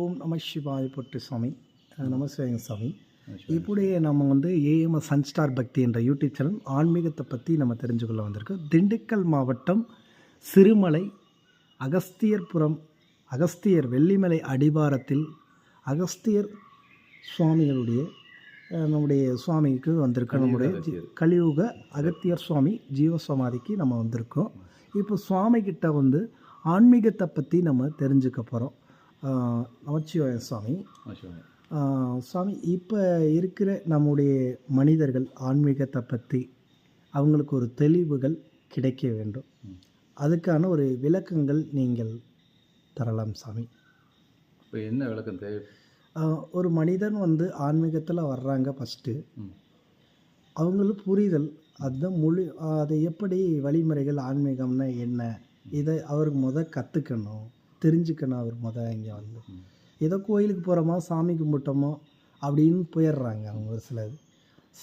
ఓం నమ శివాయ పొట్టి స్వామి நமஸ்தேங்க சாமி. இப்படி நம்ம வந்து ஏஎம்எஸ் சன்ஸ்டார் பக்தி என்ற யூடியூப் சேனல் ஆன்மீகத்தை பற்றி நம்ம தெரிஞ்சுக்கொள்ள வந்திருக்கோம். திண்டுக்கல் மாவட்டம் சிறுமலை அகஸ்தியர்புரம் அகஸ்தியர் வெள்ளிமலை அடிவாரத்தில் அகஸ்தியர் சுவாமிகளுடைய நம்முடைய சுவாமிக்கு வந்திருக்கோம். நம்முடைய கலியுக அகத்தியர் சுவாமி ஜீவசமாதிக்கு நம்ம வந்திருக்கோம். இப்போ சுவாமிகிட்ட வந்து ஆன்மீகத்தை பற்றி நம்ம தெரிஞ்சுக்க போகிறோம். நமச்சிவாய சுவாமி. சுவாமி, இப்போ இருக்கிற நம்முடைய மனிதர்கள் ஆன்மீகத்தை பற்றி அவங்களுக்கு ஒரு தெளிவுகள் கிடைக்க வேண்டும். அதுக்கான ஒரு விளக்கங்கள் நீங்கள் தரலாம் சாமி. இப்போ என்ன விளக்கம் தேவை? ஒரு மனிதன் வந்து ஆன்மீகத்தில் வர்றாங்க. ஃபஸ்ட்டு அவங்களுக்கு புரிதல், அதுதான் முழு அதை எப்படி வழிமுறைகள், ஆன்மீகம்னா என்ன, இதை அவருக்கு கற்றுக்கணும், தெரிஞ்சுக்கணும். அவர் இங்கே வந்து ஏதோ கோயிலுக்கு போகிறோமா, சாமி கும்பிட்டோமோ அப்படின்னு போயிடுறாங்க அவங்க. ஒரு சிலர்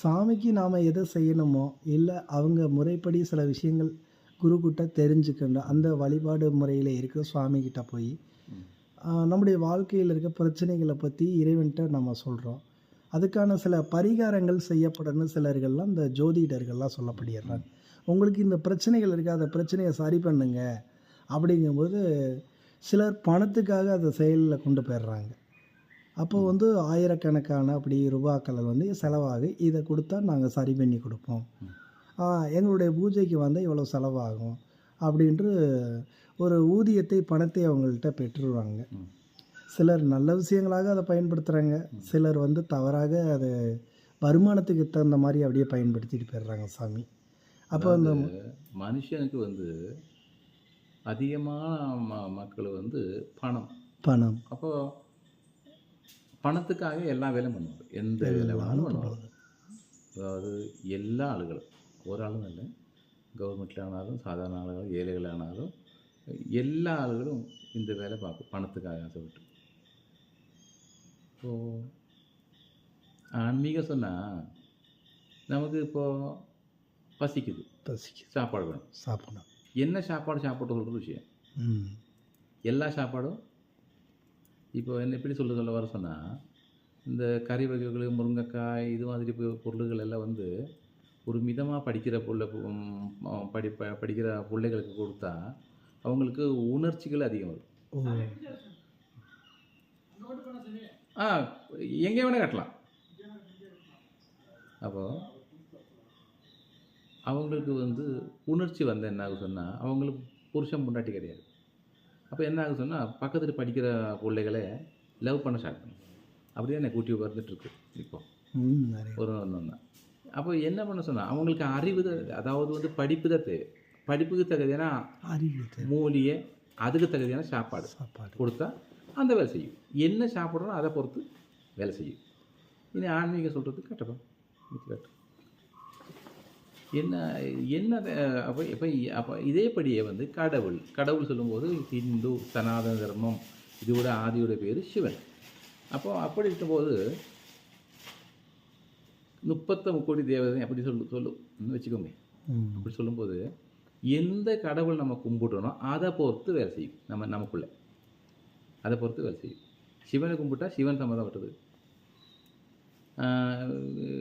சாமிக்கு நாம் எதை செய்யணுமோ இல்லை அவங்க முறைப்படி சில விஷயங்கள் குருக்கிட்ட தெரிஞ்சுக்கணும். அந்த வழிபாடு முறையில் இருக்கிற சுவாமிகிட்ட போய் நம்முடைய வாழ்க்கையில் இருக்க பிரச்சனைகளை பற்றி இறைவன்கிட்ட நம்ம சொல்கிறோம். அதுக்கான சில பரிகாரங்கள் செய்யப்படணும். சிலர்கள்லாம் இந்த ஜோதிடர்கள்லாம் சொல்லப்படுகிறாங்க, உங்களுக்கு இந்த பிரச்சனைகள் இருக்குது, அந்த பிரச்சனையை சரி பண்ணுங்க அப்படிங்கும்போது சிலர் பணத்துக்காக அதை செயலில் கொண்டு போயிடுறாங்க. அப்போ வந்து ஆயிரக்கணக்கான அப்படி ரூபாக்கள் வந்து செலவாகி இதை கொடுத்தா நாங்கள் சரி பண்ணி கொடுப்போம், எங்களுடைய பூஜைக்கு வந்து இவ்வளோ செலவாகும் அப்படின்ட்டு ஒரு ஊதியத்தை, பணத்தை அவங்கள்ட்ட பெற்றுருவாங்க. சிலர் நல்ல விஷயங்களாக அதை பயன்படுத்துகிறாங்க, சிலர் வந்து தவறாக அதை வருமானத்துக்கு தகுந்த மாதிரி அப்படியே பயன்படுத்திட்டு போயிடுறாங்க சாமி. அப்போ அந்த மனுஷனுக்கு வந்து அதிகமான மக்கள் வந்து பணம். அப்போ பணத்துக்காக எல்லா வேலையும் பண்ணுவாங்க, எந்த வேலை வேணாலும் பண்ணுவாங்க. அதாவது எல்லா ஆளுகளும், ஒரு ஆளும் இல்லை, கவர்மெண்ட்டில் ஆனாலும் சாதாரண ஆளுகளும் ஏழைகள் ஆனாலும் எல்லா ஆளுகளும் இந்த வேலை பார்க்கும் பணத்துக்காக ஆசைப்பட்டு. இப்போது ஆன்மீகம் சொன்னால் நமக்கு இப்போது பசிக்குது, சாப்பாடு வேணும், சாப்பிடணும். என்ன சாப்பாடு சொல்கிற விஷயம். எல்லா சாப்பாடும் இப்போ என்ன எப்படி சொல்ல வர சொன்னால், இந்த கறி வகைகள், முருங்கைக்காய், இது மாதிரி பொருள்கள் எல்லாம் வந்து ஒரு மிதமாக படிக்கிற பிள்ளைகளுக்கு கொடுத்தா அவங்களுக்கு உணர்ச்சிகள் அதிகம் வரும். எங்கே வேணால் கட்டலாம். அப்போது அவங்களுக்கு வந்து உணர்ச்சி வந்து என்ன ஆகும் சொன்னால், அவங்களுக்கு புருஷன் பொண்டாட்டி கிடையாது. அப்போ என்ன ஆகும் சொன்னால், பக்கத்தில் படிக்கிற பிள்ளைகளை லவ் பண்ண ஸ்டார்ட் பண்ணும். அப்படியே எனக்கு கூட்டி வந்துட்டுருக்கு இப்போ ஒரு ஒன்று. அப்போ என்ன பண்ண சொன்னால், அவங்களுக்கு அறிவு தான், அதாவது வந்து படிப்பு தான் தேவை. படிப்புக்கு தகுதியான அறிவு, மூலிகை, அதுக்கு தகுதியான சாப்பாடு கொடுத்தா அந்த வேலை செய்யும். என்ன சாப்பிட்றோம் அதை பொறுத்து வேலை செய்யும். இனி ஆன்மீகம் சொல்கிறது கட்டப்பா கட்டும் என்ன அப்போ அப்போ இதேபடியே வந்து கடவுள் சொல்லும்போது ஹிந்து சனாதன தர்மம் இதோட ஆதியோட பேர் சிவன். அப்போ அப்படி இருக்கும்போது 33 கோடி தேவதை அப்படி சொல்லும் வச்சுக்கோங்க. அப்படி சொல்லும்போது எந்த கடவுள் நம்ம கும்பிட்றோனோ அதை பொறுத்து வேலை செய்யும். நமக்குள்ளே அதை பொறுத்து வேலை செய்யும். சிவனை கும்பிட்டா சிவன் சம்மந்தப்பட்டது,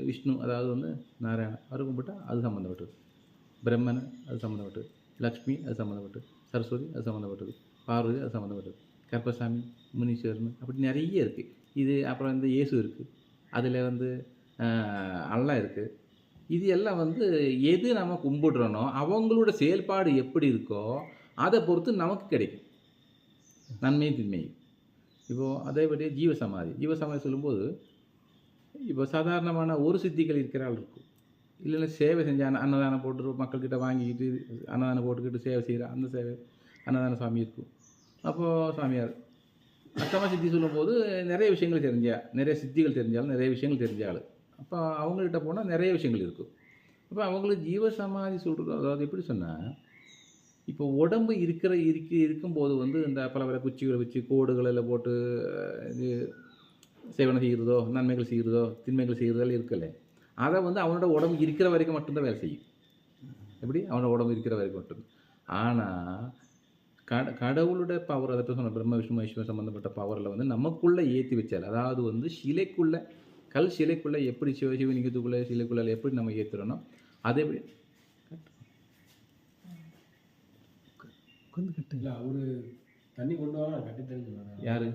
விஷ்ணு அதாவது வந்து நாராயணன் அவர் கும்பிட்டா அது சம்மந்தப்பட்டது, பிரம்மன் அது சம்மந்தப்பட்டது, லக்ஷ்மி அது சம்மந்தப்பட்டது, சரஸ்வதி அது சம்மந்தப்பட்டது, பார்வதி அது சம்மந்தப்பட்டது, கற்பசாமி, முனீஸ்வரன், அப்படி நிறைய இருக்குது. இது அப்புறம் இந்த இயேசு இருக்குது, அதில் வந்து அல்லா இருக்குது. இது எல்லாம் வந்து எது நம்ம கும்பிடுறோனோ அவங்களோட செயல்பாடு எப்படி இருக்கோ அதை பொறுத்து நமக்கு கிடைக்கும் நன்மையும் தின்மையும். இப்போது அதேபடியே ஜீவசமாதி சொல்லும்போது, இப்போ சாதாரணமான ஒரு சித்திகள் இருக்கிற ஆள் இருக்கும், இல்லைன்னா சேவை செஞ்ச அன்னதானம் போட்டு மக்கள்கிட்ட வாங்கிக்கிட்டு அன்னதானம் போட்டுக்கிட்டு சேவை செய்கிற அந்த சேவை அன்னதான சாமி இருக்கும். அப்போது சாமியார் அஷ்டமா சித்தி சொல்லும்போது நிறைய விஷயங்கள் நிறைய சித்திகள் தெரிஞ்சாலும் நிறைய விஷயங்கள் தெரிஞ்சாலும் அப்போ அவங்கள்ட்ட போனால் நிறைய விஷயங்கள் இருக்கும். அப்போ அவங்களுக்கு ஜீவசமாதி சொல்கிறது, அதாவது எப்படி சொன்னால், இப்போ உடம்பு இருக்கும்போது வந்து இந்த பல குச்சிகளை வச்சு கோடுகள் எல்லாம் போட்டு இது சேவனை செய்கிறதோ, நன்மைகள் செய்கிறதோ, தின்மைகள் செய்கிறதெல்லாம் இருக்கல. அதை வந்து அவனோட உடம்பு இருக்கிற வரைக்கும் மட்டும்தான் வேலை செய்யும். எப்படி அவனோட உடம்பு இருக்கிற வரைக்கும் மட்டும். ஆனால் கடவுளோட பவர், அதை சொன்ன பிரம்ம விஷ்ணு மகேஸ்வரன் சம்மந்தப்பட்ட பவரில் வந்து நமக்குள்ளே ஏற்றி வச்சால், அதாவது வந்து சிலைக்குள்ளே, கல் சிலைக்குள்ளே எப்படி சிவலிங்கத்துக்குள்ளே சிலைக்குள்ளே எப்படி நம்ம ஏற்றுறோனோ அதே எப்படி கொஞ்சம் கட்டு இல்லை அவரு தண்ணி கொண்டு வாங்க கட்டி தண்ணி யார்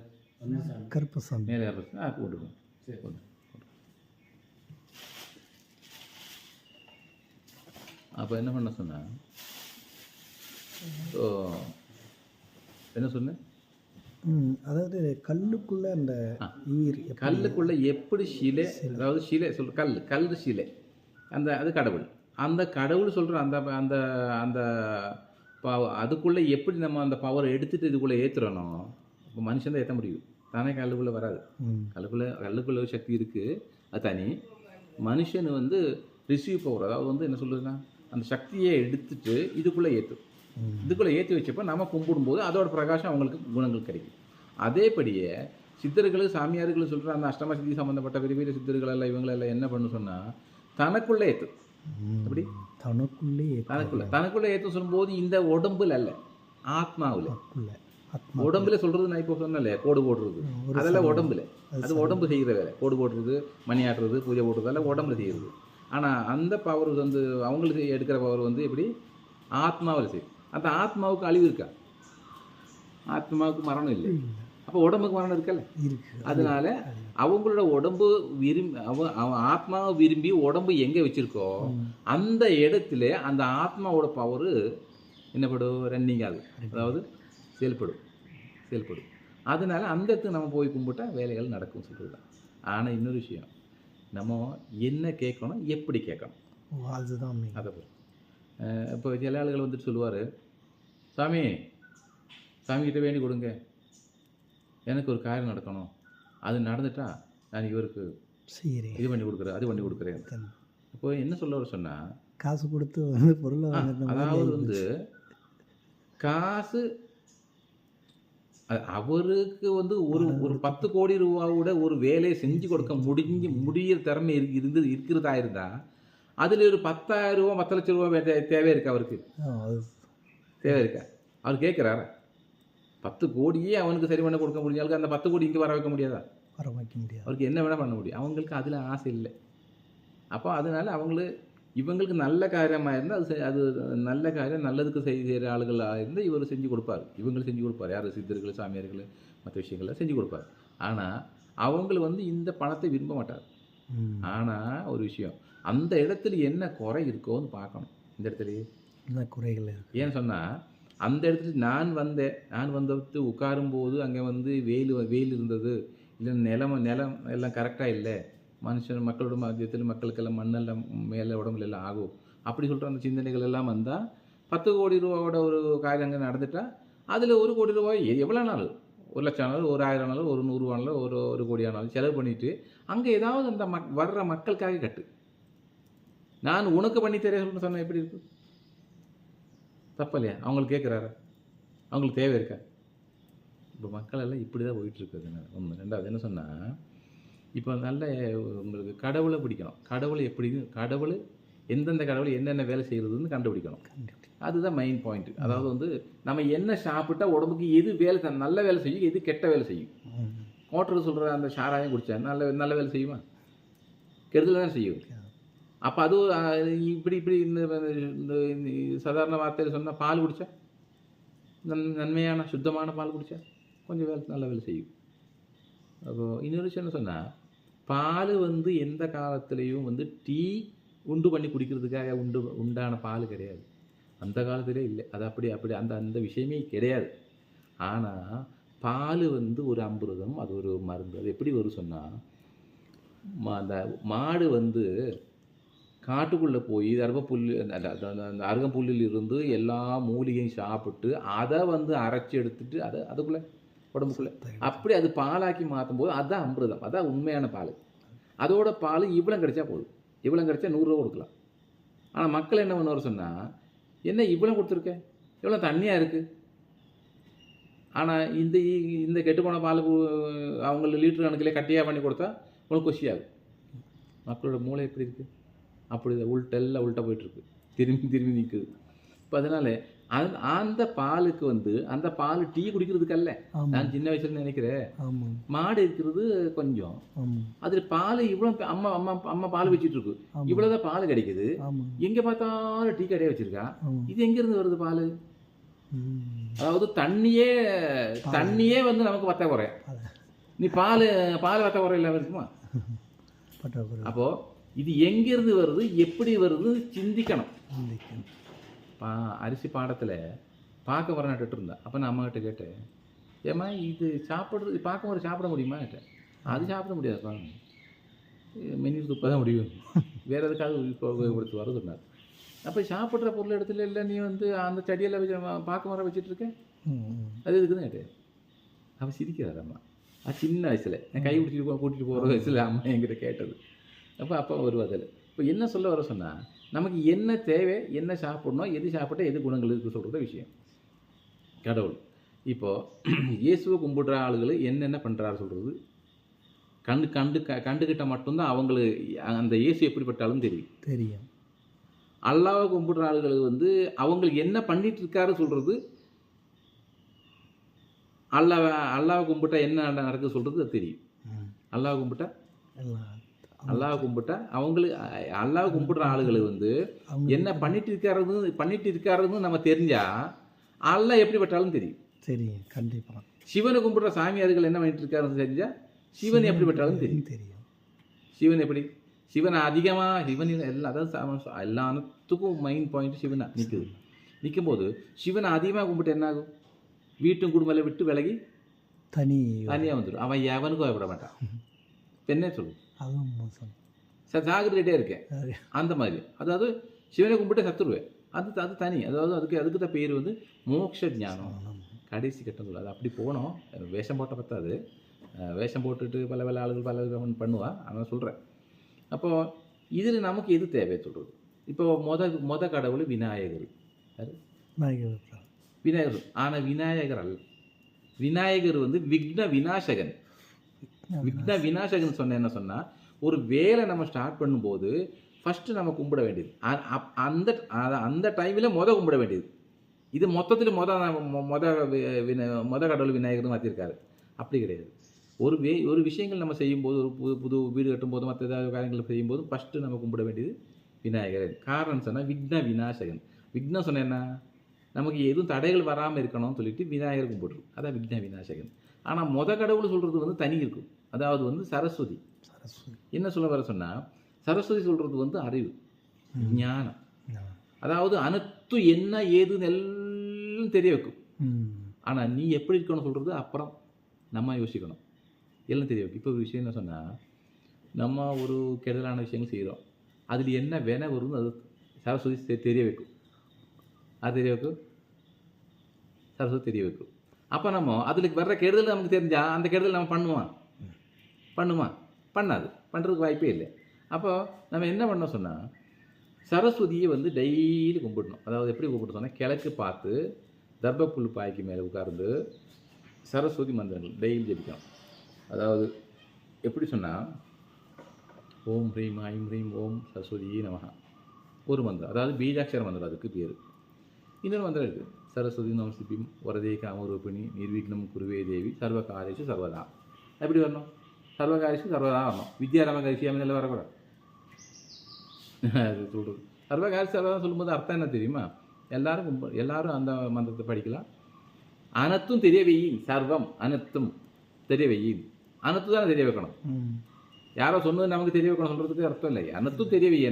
கருப்பசாமி மேலே யார் போட்டுக்கோங்க. சரி அப்போ என்ன பண்ண சொன்னா, ஸோ என்ன சொன்னேன், அதாவது கல்லுக்குள்ள அந்த ஈர் கல்லுக்குள்ளே எப்படி சிலை, அதாவது சிலை சொல்ற கல் சிலை, அந்த அது கடவுள். அந்த கடவுள் சொல்கிற அந்த அந்த அந்த அதுக்குள்ளே எப்படி நம்ம அந்த பவரை எடுத்துகிட்டு இதுக்குள்ளே ஏற்றுறோனோ, இப்போ மனுஷன் தான் ஏற்ற முடியும், தானே கல்லுக்குள்ளே வராது. கல்லுக்குள்ளே சக்தி இருக்குது, அது தனி. மனுஷன் வந்து ரிசீவ் பவர், அதாவது வந்து என்ன சொல்லுதுன்னா அந்த சக்தியை எடுத்துட்டு இதுக்குள்ளே ஏற்றும். இதுக்குள்ளே ஏற்றி வச்சப்போ நம்ம கும்பிடும்போது அதோட பிரகாசம் அவங்களுக்கு குணங்கள் கிடைக்கும். அதேபடியே சித்தர்கள் சாமியார்கள் சொல்கிற அந்த அஷ்டம சித்தி சம்மந்தப்பட்ட பெரிய பெரிய சித்தர்கள் எல்லாம் இவங்களெல்லாம் என்ன பண்ணு சொன்னால் தனக்குள்ளே ஏற்று. அப்படி தனக்குள்ளே ஏற்ற சொல்லும்போது இந்த உடம்புல அல்ல, ஆத்மாவில். உடம்புல சொல்கிறது நான் இப்போ சொன்னேன் இல்லையா, கோடு போடுறது, அதெல்லாம் உடம்புல, அது உடம்பு செய்கிற வேலை. கோடு போடுறது, மணி ஆட்டுறது, பூஜை போடுறது எல்லாம் உடம்புல செய்கிறது. ஆனால் அந்த பவர் வந்து அவங்களுக்கு எடுக்கிற பவர் வந்து எப்படி ஆத்மாவில் செய்யும். அந்த ஆத்மாவுக்கு அழிவு இருக்கா? ஆத்மாவுக்கு மரணம் இல்லை. அப்போ உடம்புக்கு மரணம் இருக்கல்ல. அதனால அவங்களோட உடம்பு விரும்பி அவன் ஆத்மாவை விரும்பி உடம்பு எங்கே வச்சிருக்கோ அந்த இடத்துல அந்த ஆத்மாவோட பவர் என்னப்படும், ரன்னிங் ஆகுது, அதாவது செயல்படும். அதனால அந்த இடத்துக்கு நம்ம போய் கும்பிட்டா வேலைகள் நடக்கும் சொல்கிறது. ஆனால் இன்னொரு விஷயம், நம்ம என்ன கேட்கணும், எப்படி கேட்கணும், அதுதான் அதை இப்போ சில ஆளுகள் வந்துட்டு சொல்லுவார், சாமிகிட்ட வேண்டி கொடுங்க, எனக்கு ஒரு காரியம் நடக்கணும், அது நடந்துட்டா நான் இவருக்கு இது பண்ணி கொடுக்குறேன், அது பண்ணி கொடுக்குறேன். இப்போ என்ன சொல்ல வர சொன்னால், காசு கொடுத்து வந்து பொருளை அதாவது வந்து காசு அவருக்கு வந்து ஒரு 10 கோடி ரூபாவோட ஒரு வேலையை செஞ்சு கொடுக்க முடியிற திறமை இருக்கிறதா இருந்தால் அதில் ஒரு 10,000 ரூபா 10 லட்சம் ரூபா தேவை இருக்கா? அவருக்கு தேவை இருக்கா? அவர் கேட்குறாரா? 10 கோடியே அவனுக்கு சரி பண்ண கொடுக்க முடிஞ்சாலும் அந்த 10 கோடி இங்கே வர வைக்க முடியாதா? அவருக்கு என்ன வேணால் பண்ண முடியும். அவங்களுக்கு அதில் ஆசை இல்லை. அப்போ அதனால இவங்களுக்கு நல்ல காரியமாக இருந்தால் அது நல்ல காரியம், நல்லதுக்கு செய்கிற ஆளுகளாக இருந்தால் இவர் செஞ்சு கொடுப்பார், இவங்களுக்கு செஞ்சு கொடுப்பார். யார்? சித்தர்கள், சாமியார்கள், மற்ற விஷயங்கள்லாம் செஞ்சு கொடுப்பார். ஆனால் அவங்க வந்து இந்த பணத்தை விரும்ப மாட்டார். ஆனால் ஒரு விஷயம், அந்த இடத்துல என்ன குறை இருக்கோன்னு பார்க்கணும். இந்த இடத்துல என்ன குறைகள் இருக்கு. ஏன்னு சொன்னால் அந்த இடத்துல நான் வந்து உட்காரும்போது அங்கே வந்து வெயில் இருந்தது, இல்லை நிலம் எல்லாம் கரெக்டாக இல்லை, மக்களோட மத்தியத்தில் மக்களுக்கெல்லாம் மண்ணெல்லாம் மேலே உடம்புல எல்லாம் ஆகும் அப்படி சொல்கிற அந்த சிந்தனைகள் எல்லாம் வந்தால் 10 கோடி ரூபாவோட ஒரு காரியம் அங்கே நடந்துட்டால் அதில் 1 கோடி ரூபாய் எவ்வளோ நாள், 1 லட்சம் ஆனாலும், ஒரு 1000 ஆனாலும், ஒரு 100 ஆனாலும், ஒரு கோடி ஆனாலும் செலவு பண்ணிவிட்டு அங்கே ஏதாவது அந்த வர்ற மக்களுக்காக கட்டு. நான் உனக்கு பண்ணி தெரிய சொன்னால் எப்படி இருக்கு? தப்பு இல்லையா? அவங்களுக்கு கேட்குறாரு, அவங்களுக்கு தேவை இருக்கா? இப்போ மக்கள் எல்லாம் இப்படி தான் போயிட்டுருக்குது. ஒன்று. ரெண்டாவது என்ன சொன்னால், இப்போ நல்ல உங்களுக்கு கடவுளை பிடிக்கணும். கடவுள் எந்தெந்த கடவுள் என்னென்ன வேலை செய்கிறதுன்னு கண்டுபிடிக்கணும். அதுதான் மெயின் பாயிண்ட். அதாவது வந்து நம்ம என்ன சாப்பிட்டா உடம்புக்கு எது வேலை நல்ல வேலை செய்யும், எது கெட்ட வேலை செய்யும். கோட்டர் சொல்கிற அந்த சாராயம் குடித்தா நல்ல வேலை செய்யுமா? கெடுதல் தான் செய்யும். அப்போ அதுவும் இப்படி இந்த சாதாரண வார்த்தையில் சொன்னால் பால் குடித்தா, நன்மையான சுத்தமான பால் குடித்தா கொஞ்சம் நல்ல வேலை செய்யும். அப்போது இன்னொரு விஷயம் என்ன சொன்னால், பால் வந்து எந்த காலத்துலேயும் வந்து டீ உண்டு பண்ணி குடிக்கிறதுக்காக உண்டான பால் கிடையாது. அந்த காலத்திலே இல்லை. அது அப்படி அந்த விஷயமே கிடையாது. ஆனால் பால் வந்து ஒரு அமிர்தம், அது ஒரு மருந்து. அது எப்படி வரும் சொன்னால், அந்த மாடு வந்து காட்டுக்குள்ளே போய் அந்த அருகம்புல்லில் இருந்து எல்லா மூலிகையும் சாப்பிட்டு அதை வந்து அரைச்சி எடுத்துட்டு அதுக்குள்ளே உடம்புக்குள்ளே அப்படி அது பாலாக்கி மாற்றும் போது அதுதான் அமிர்தம், அதான் உண்மையான பால். அதோட பால் இவ்வளோ கிடைச்சா போதும், இவ்வளோ கிடைச்சா 100 ரூபா கொடுக்கலாம். ஆனால் மக்கள் என்ன பண்ணுவார் சொன்னால், என்ன இவ்வளோ கொடுத்துருக்கேன், எவ்வளோ தண்ணியாக இருக்குது. ஆனால் இந்த கெட்டுப்போன பால் அவங்கள லிட்டர் கணக்கிலே கட்டியாக பண்ணி கொடுத்தா உங்களுக்கு கொஷியாகும். மக்களோட மூளை எப்படி இருக்குது? அப்படி எல்லாம் உள்ட்டா போயிட்டுருக்கு, திரும்பி நிற்குது. இப்போ அதனால் அந்த பாலுக்கு வந்து அந்த பால் டீ குடிக்கிறதுக்கல்ல. ஆமாம் நான் சின்ன வயசுல நினைக்கிறேன், ஆமாம் மாடு இருக்கிறது கொஞ்சம், ஆமாம் அதுல பால் இவ்வளோ அம்மா அம்மா அம்மா பால் வச்சிட்டு இருக்கு, ஆமாம் இவ்வளோதான் பால் கிடைக்குது, ஆமாம் எங்க பார்த்தாலும் டீ கடையை வச்சிருக்கா. ஆமாம் இது எங்க இருந்து வருது பால்? ம். அதாவது தண்ணியே வந்து நமக்கு வத்த குறை, நீ பால் வத்த குறை இல்லாம இருக்குமா? பற்றாக்குறை அப்போ இது எங்கிருந்து வருது, எப்படி வருது சிந்திக்கணும். சிந்திக்கணும். அரிசி பாடத்தில் பார்க்க வர நட்டுட்டு இருந்தேன். அப்போ நான் அம்மாகிட்ட கேட்டேன், ஏம்மா இது சாப்பிட்றது பார்க்க வர சாப்பிட முடியுமா கேட்டேன். அது சாப்பிட முடியாதுப்பா, மென்னீர் துப்ப தான் முடியும், வேறு எதுக்காவது உபயோகப்படுத்தி வர சொன்னார். அப்போ சாப்பிட்ற பொருள் இடத்துல இல்லை, நீ வந்து அந்த செடியெல்லாம் வச்சு பார்க்க வர வச்சுட்டு இருக்கேன், ம். அது இருக்குதுன்னு கேட்டேன். அவன் சிரிக்கிறார் அம்மா. அது சின்ன வயசில் நான் கை பிடிச்சிட்டு கூட்டிகிட்டு போகிற வயசில் அம்மா என்கிட்ட கேட்டது. அப்போ அப்பா வருவாதில். இப்போ என்ன சொல்ல வர சொன்னால், நமக்கு என்ன தேவை, என்ன சாப்பிடணும், எது சாப்பிட்டா எது குணங்கள் இருக்குது சொல்கிறத விஷயம். கடவுள் இப்போது இயேசுவை கும்பிடுற ஆளுகள் என்னென்ன பண்ணுறாரு சொல்கிறது கண்டுக்கிட்ட மட்டும்தான் அவங்களுக்கு அந்த இயேசு எப்படிப்பட்டாலும் தெரியும். அல்லாவை கும்பிடுற ஆளுகளுக்கு வந்து அவங்களுக்கு என்ன பண்ணிட்டு இருக்காரு சொல்கிறது, அல்லாவை கும்பிட்டா என்ன நடக்குது சொல்கிறது அது தெரியும். அல்லாவை கும்பிட்டா அவங்களுக்கு அல்லாவை கும்பிடுற ஆளுகளுக்கு வந்து என்ன பண்ணிட்டு இருக்காருன்னு நம்ம தெரிஞ்சா அல்லா எப்படிப்பட்டாலும் தெரியும். சரி, கண்டிப்பாக. சிவனை கும்பிடுற சாமியார்கள் என்ன பண்ணிட்டு இருக்காருன்னு தெரிஞ்சா சிவன் எப்படிப்பட்டாலும் தெரியும். சிவன் அதிகமாக சிவன் எல்லாம், அதாவது எல்லாத்துக்கும் மெயின் பாயிண்ட் சிவனா நிற்கும்போது சிவனை அதிகமாக கும்பிட்டு என்ன ஆகும், வீட்டும் குடும்பம் விட்டு விலகி தனியாக வந்துடும். அவன் எவனுக்கும் பயப்பட மாட்டான். என்ன சொல்லு, ஜாகிரதையிட்டே இருக்கேன் அந்த மாதிரி. அதாவது சிவனை கும்பிட்டு சத்துருவேன், அது தனி. அதாவது அதுக்கு தான் பேர் வந்து மோட்ச ஞானம், கடைசி கட்டம் சொல்லுது. அது அப்படி போனோம். வேஷம் போட்ட பத்தாது, வேஷம் போட்டுட்டு பல ஆளுகள் பல பண்ணுவான். ஆனால் சொல்கிறேன். அப்போது இதில் நமக்கு எது தேவை சொல்கிறது. இப்போ மொத கடவுள் விநாயகர். விநாயகர் ஆனால் விநாயகர் அல்ல. விநாயகர் வந்து விக்ன விநாசகன். விக்ன விநாசகன் சொன்ன என்ன சொன்னால், ஒரு வேலை நம்ம ஸ்டார்ட் பண்ணும்போது ஃபஸ்ட்டு நம்ம கும்பிட வேண்டியது அந்த டைமில் கும்பிட வேண்டியது. இது மொத்தத்தில் மொத கடவுள் விநாயகர் மாற்றிருக்காரு. அப்படி கிடையாது. ஒரு விஷயங்கள் நம்ம செய்யும்போது, ஒரு புது வீடு கட்டும்போது, மற்ற ஏதாவது காரியங்கள் செய்யும்போது ஃபஸ்ட்டு நம்ம கும்பிட வேண்டியது விநாயகர். காரணம் சொன்னால் விக்ன விநாசகன். விக்னம் சொன்ன என்ன, நமக்கு எதுவும் தடைகள் வராமல் இருக்கணும்னு சொல்லிட்டு விநாயகர் கும்பிடுறோம். அதான் விக்ன விநாசகன். ஆனால் கடவுள் சொல்கிறது வந்து தனி இருக்கும். அதாவது வந்து சரஸ்வதி. என்ன சொல்ல வர சொன்னால், சரஸ்வதி சொல்கிறது வந்து அறிவு, ஞானம். அதாவது அனைத்து என்ன ஏதுன்னு எல்லாம் தெரிய வைக்கும். ஆனால் நீ எப்படி இருக்கணும்னு சொல்கிறது அப்புறம் நம்ம யோசிக்கணும், எல்லாம் தெரிய வைக்கும். இப்போ ஒரு விஷயம் என்ன சொன்னால், நம்ம ஒரு கெடுதலான விஷயங்கள் செய்கிறோம், அதில் என்ன வேணை வரும்னு அது சரஸ்வதி தெரிய வைக்கும். அது தெரிய வைக்கும், சரஸ்வதி தெரிய வைக்கும். அப்போ நம்ம அதில் வர்ற கெடுதல் நமக்கு தெரிஞ்சால் அந்த கெடுதல் நம்ம பண்ணாது, பண்ணுறதுக்கு வாய்ப்பே இல்லை. அப்போ நம்ம என்ன பண்ண சொன்னால், சரஸ்வதியை வந்து டெய்லி கும்பிடணும். அதாவது எப்படி கும்பிட்டு சொன்னால், கிழக்கு பார்த்து தர்பப்புல் பாய்க்கு மேலே உட்கார்ந்து சரஸ்வதி மந்திரங்கள் டெய்லி ஜபிக்கணும். அதாவது எப்படி சொன்னால், ஓம் ஹ்ரீம் ஐம் ஹ்ரீம் ஓம் சரஸ்வதி நமஹா ஒரு மந்திரம், அதாவது பீஜாட்சர மந்திரம், அதுக்கு பேர். இன்னொரு மந்திரம் இருக்குது, சரஸ்வதி நமஸ்திபிம் வரதே காமரூபிணி நிர்விக்னம் குருவே தேவி சர்வகாரியேஷு சர்வதா. எப்படி வரணும்? சர்வகாரியேஷு சர்வதா வரணும். வித்யாரமகரிசியாமல் வரக்கூடாது. அது சொல்கிறது சர்வகாரிய சர்வதா சொல்லும்போது அர்த்தம் என்ன தெரியுமா? எல்லாரும் அந்த மந்திரத்தை படிக்கலாம். அனைத்தும் தெரிய வெய்யின், சர்வம் அனைத்தும் தெரிய வெய்யின். அனைத்து தானே தெரிய வைக்கணும். யாரோ சொன்னது நமக்கு தெரிய வைக்கணும் சொல்கிறதுக்கு அர்த்தம் இல்லை. அனைத்தும் தெரிய வெய்,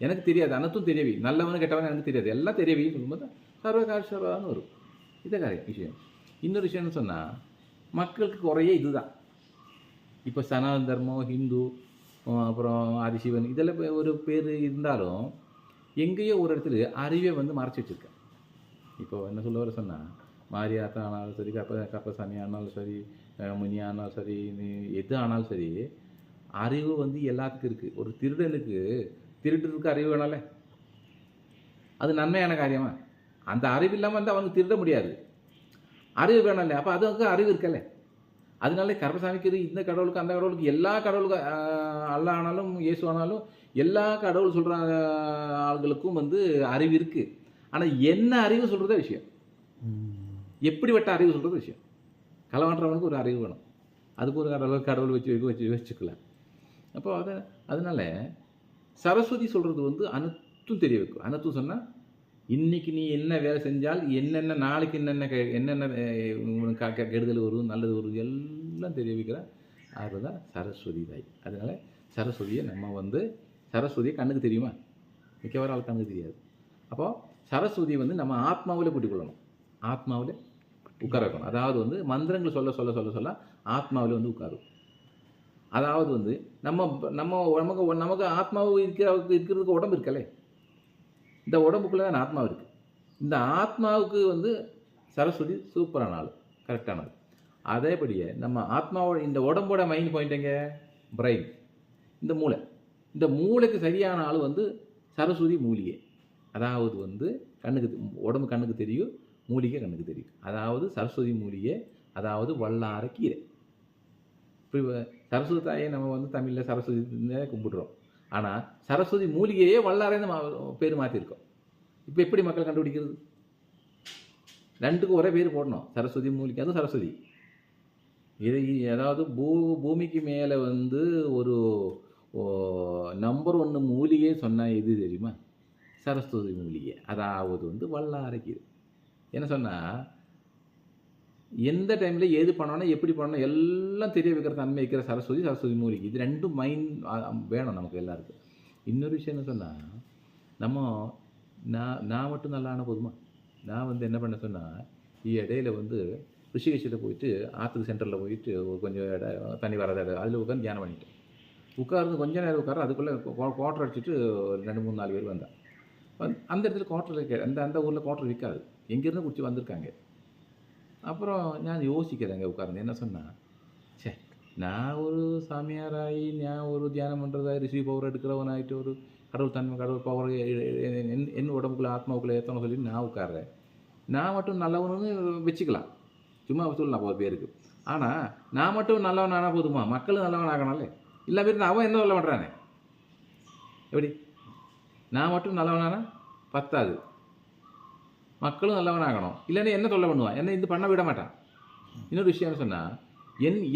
எனக்கு தெரியாது, அனைத்தும் தெரிய வெய், நல்லவனு கெட்டவனு எனக்கு தெரியாது, எல்லாம் தெரிய வெய்ன்னு சொல்லும்போது சர்வகாரிய சர்வதான்னு வரும். இதை காரியம் விஷயம். இன்னொரு விஷயம்னு சொன்னால், மக்களுக்கு குறைய இதுதான். இப்போ சனாதன தர்மம், ஹிந்து, அப்புறம் ஆதிசிவன், இதெல்லாம் ஒரு பேர் இருந்தாலும் எங்கேயோ ஒரு இடத்துல அறிவை வந்து மறைச்சி வச்சுருக்கேன். இப்போ என்ன சொல்ல வர சொன்னால், மாரியாத்தா ஆனாலும் சரி, கப்பசாமி ஆனாலும் சரி, முனி ஆனாலும் சரி, எது ஆனாலும் சரி, அறிவு வந்து எல்லாத்துக்கும் இருக்குது. ஒரு திருடனுக்கு திருட்டுறதுக்கு அறிவு வேணால, அது நன்மையான காரியமா? அந்த அறிவு இல்லாமல் வந்து அவனுக்கு திருட முடியாது, அறிவு வேணால. அப்போ அதுக்கு அறிவு இருக்கல. அதனால கருப்பசாமிக்கு இந்த கடவுளுக்கு அந்த கடவுளுக்கு எல்லா கடவுளுக்கு அல்லா ஆனாலும் இயேசு ஆனாலும் எல்லா கடவுள் சொல்கிற ஆளுகளுக்கும் வந்து அறிவு இருக்குது. ஆனால் என்ன அறிவு சொல்கிறதே விஷயம். எப்படிப்பட்ட அறிவு சொல்கிறது விஷயம். களவாண்டுறவனுக்கு ஒரு அறிவு வேணும். அதுக்கு ஒரு கடவுள் வச்சுக்கலாம். அப்போ அதனால சரஸ்வதி சொல்கிறது வந்து அனைத்தும் தெரிய வைக்கும். அனைத்தும் சொன்னால் இன்றைக்கி நீ என்ன வேலை செஞ்சால் என்னென்ன நாளைக்கு என்னென்ன கெடுதல் வரும், நல்லது வரும், எல்லாம் தெரிய வைக்கிற ஆறு தான் சரஸ்வதி தாய். அதனால் சரஸ்வதியை நம்ம வந்து சரஸ்வதியை கண்ணுக்கு தெரியுமா? மிக்கவாறு ஆள் கண்ணுக்கு தெரியாது. அப்போது சரஸ்வதியை வந்து நம்ம ஆத்மாவில் கூட்டிக்கொள்ளணும். ஆத்மாவில் உட்கார வைக்கணும். அதாவது வந்து மந்திரங்கள் சொல்ல சொல்ல சொல்ல சொல்ல ஆத்மாவில் வந்து உட்காரும். அதாவது வந்து நமக்கு ஆத்மாவு இருக்கிறதுக்கு உடம்பு இருக்கலே, இந்த உடம்புக்குள்ளே தான் ஆத்மா இருக்குது. இந்த ஆத்மாவுக்கு வந்து சரஸ்வதி சூப்பரான ஆள், கரெக்டான ஆள். அதேபடியே நம்ம ஆத்மாவோட இந்த உடம்போட மைண்ட் பாயிண்ட் எங்கே? பிரெயின், இந்த மூளை. இந்த மூளைக்கு சரியான ஆள் வந்து சரஸ்வதி மூலிகை. அதாவது வந்து உடம்பு கண்ணுக்கு தெரியும், மூலிகை கண்ணுக்கு தெரியும். அதாவது சரஸ்வதி மூலிகை, அதாவது வல்லார கீரை. இப்போ சரஸ்வதி தாயை நம்ம வந்து தமிழில் சரஸ்வதினே கும்பிடுறோம். ஆனால் சரஸ்வதி மூலிகையே வல்லாரேன்னு பேர் மாற்றிருக்கோம். இப்போ எப்படி மக்கள் கண்டுபிடிக்கிறது? ரெண்டுக்கும் ஒரே பேர் போடணும், சரஸ்வதி மூலிகை. அதுவும் சரஸ்வதி. அதாவது பூமிக்கு மேலே வந்து ஒரு நம்பர் 1 மூலிகை சொன்னால் எது தெரியுமா? சரஸ்வதி மூலிகை. அதாவது வந்து வல்லார கீரை. என்ன சொன்னால் எந்த டைமில் ஏது பண்ணணும், எப்படி பண்ணணும் எல்லாம் தெரிய வைக்கிற தன்மை வைக்கிற சரஸ்வதி மூலிகை. இது ரெண்டும் மைண்ட் வேணும் நமக்கு எல்லாருக்கும். இன்னொரு விஷயம் என்ன சொன்னால், நான் மட்டும் நல்லா ஆன போதுமா? நான் வந்து என்ன பண்ண சொன்னால், இடையில வந்து ரிஷிகேஷில் போயிட்டு ஆற்றுக்கு சென்டரில் போயிட்டு கொஞ்சம் தண்ணி வராத அதில் உட்காந்து தியானம் பண்ணிட்டேன். உட்கார்ந்து கொஞ்சம் நேரம் உட்கார, அதுக்குள்ளே குவார்டர் அடிச்சுட்டு 2, 3, 4 பேர் வந்தேன். அந்த இடத்துல குவார்டர் அந்த ஊரில் குவார்டர் விற்காது, எங்கேருந்து குடிச்சு வந்திருக்காங்க. அப்புறம் நான் யோசிக்கிறேங்க உட்கார்ந்து. என்ன சொன்னால், சே, நான் ஒரு சாமியாராகி, நான் ஒரு தியானம் பண்ணுறதாகி, ரிஷி பவர் எடுக்கிறவனாகிட்டு, ஒரு கடவுள் பவர் என் உடம்புக்குள்ளே ஆத்மாவுக்குள்ளே ஏற்றணும் சொல்லி நான் உட்கார்றேன். நான் மட்டும் நல்லவனுன்னு வச்சுக்கலாம், சும்மா சொல்லலாம் ஒரு பேருக்கு. ஆனால் நான் மட்டும் நல்லவன் ஆனால் போதுமா? மக்களும் நல்லவன் ஆகணும்ல. இல்லை பேர் அவன் என்ன சொல்ல பண்ணுறானே, எப்படி? நான் மட்டும் நல்லவனானா பத்தாது, மக்களும் நல்லவனாகணும். இல்லைன்னா என்ன சொல்ல பண்ணுவான், என்ன இது பண்ண விட மாட்டான். இன்னொரு விஷயம் சொன்னால்,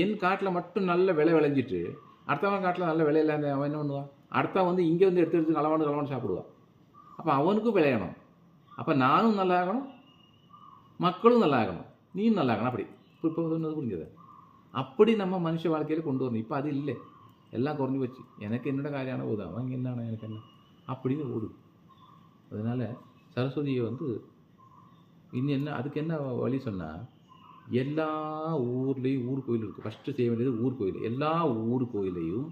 என் காட்டில் மட்டும் நல்ல விலை விளைஞ்சிட்டு அடுத்தவன் காட்டில் நல்ல விலை இல்லாத அவன் என்ன பண்ணுவான்? அடுத்தவன் வந்து இங்கே வந்து எடுத்து கலவாண்டு சாப்பிடுவான். அப்போ அவனுக்கும் விளையணும். அப்போ நானும் நல்லா ஆகணும், மக்களும் நல்லா ஆகணும், நீயும் நல்லா ஆகணும். அப்படி இப்போ சொன்னது புரிஞ்சது. அப்படி நம்ம மனுஷ வாழ்க்கையில் கொண்டு வரணும். இப்போ அது இல்லை, எல்லாம் குறைஞ்சி வச்சு எனக்கு என்னோட காரியான போதும், அவங்க என்ன எனக்கு என்ன அப்படின்னு ஓடுது. அதனால் சரஸ்வதியை வந்து இன்னும் அதுக்கு என்ன வழி சொன்னால், எல்லா ஊர்லேயும் ஊர் கோயில் இருக்குது. ஃபஸ்ட்டு செய்ய வேண்டியது ஊர் கோயில். எல்லா ஊர் கோயிலையும்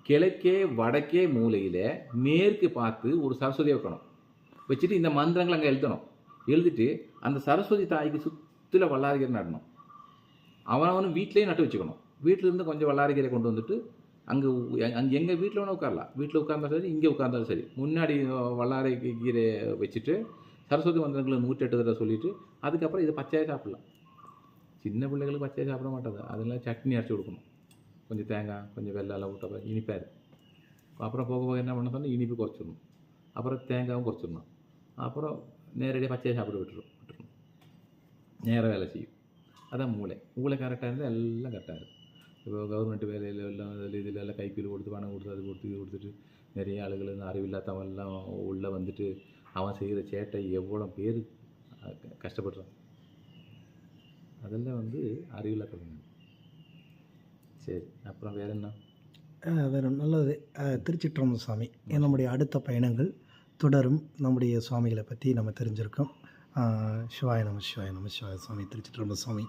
கிழக்கே வடக்கே மூலையில் மேற்கு பார்த்து ஒரு சரஸ்வதியை வைக்கணும். வச்சுட்டு இந்த மந்திரங்களை அங்கே எழுதணும். எழுதிட்டு அந்த சரஸ்வதி தாய்க்கு சுற்றில வல்லாரிக்கீரை நடணும். அவனவனும் வீட்லேயும் நட்டு வச்சுக்கணும். வீட்டிலேருந்து கொஞ்சம் வல்லாரிக்கீரை கொண்டு வந்துட்டு அங்கே எங்கள் வீட்டில் வேணால் உட்காரலாம். வீட்டில் உட்கார்ந்தாலும் சரி, இங்கே உட்கார்ந்தாலும் சரி, முன்னாடி வல்லாரிக்கீரை வச்சுட்டு சரஸ்வதி மந்திரங்களை 108 தடவை சொல்லிவிட்டு அதுக்கப்புறம் இதை பச்சையாக சாப்பிட்லாம். சின்ன பிள்ளைகளுக்கு பச்சையாக சாப்பிட மாட்டாது. அதெல்லாம் சட்னி அரைச்சி கொடுக்கணும். கொஞ்சம் தேங்காய், கொஞ்சம் வெள்ளம் விட்ட இனிப்பாக இருக்கும். அப்புறம் போக போக என்ன பண்ண சொன்னால் இனிப்பு குறைச்சிடணும். அப்புறம் தேங்காயும் குறைச்சிடணும். அப்புறம் நேரடியாக பச்சையாக சாப்பிட விட்டுறணும். நேராக வேலை செய்யும். அதான் மூளை கரெக்டாக இருந்தால் எல்லாம் கரெக்டாக இருக்கும். இப்போ கவர்மெண்ட் வேலையில் எல்லாம் இதில் எல்லாம் கைக்கூலி கொடுத்து பணம் கொடுத்து அது கொடுத்து இது கொடுத்துட்டு நிறைய ஆளுகள் இந்த அறிவில்லாதவெல்லாம் உள்ளே வந்துட்டு அவன் செய்கிற சேட்டை எவ்வளோ பேர் கஷ்டப்படுறான். அதெல்லாம் வந்து அறிவில்லாதவங்க. சரி, அப்புறம் வேறு என்ன? வேறு நல்லது. திருச்சிற்றம்பலம் சாமி, நம்முடைய அடுத்த பயணங்கள் தொடரும். நம்முடைய சுவாமிகளை பற்றி நம்ம தெரிஞ்சிருக்கோம். சிவாய நம சிவாய நம சிவாய. சுவாமி திருச்சிற்றம்பலம் சாமி.